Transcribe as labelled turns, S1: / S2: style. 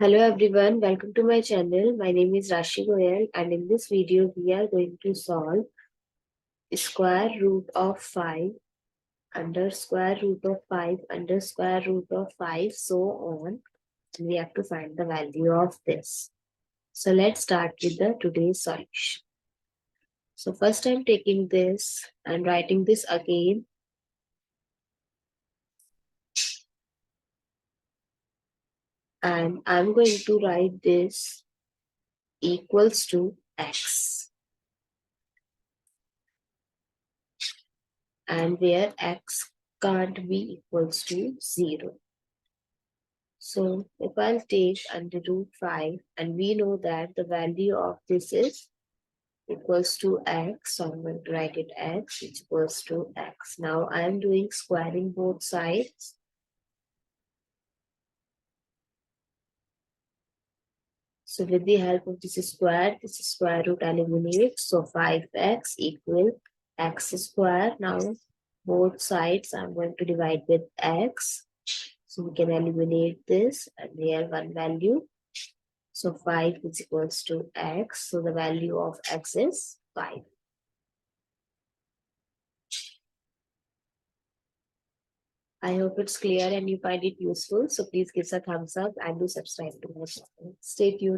S1: Hello everyone, welcome to my channel. My name is Rashi Goel and in this video we are going to solve square root of 5 under square root of 5 under square root of 5 so on. And we have to find the value of this. So let's start with the today's solution. So first I'm taking this and writing this again. And I'm going to write this equals to x. And where x can't be equals to 0. So if I'll take under root 5 and we know that the value of this is equals to x, so I'm going to write it x which equals to x. Now I am doing squaring both sides. So with the help of this square root eliminates. So 5x equal x square. Now both sides I'm going to divide with x. So we can eliminate this and we have one value. So 5 is equals to x. So the value of x is 5. I hope it's clear and you find it useful. So please give us a thumbs up and do subscribe to my channel. Stay tuned.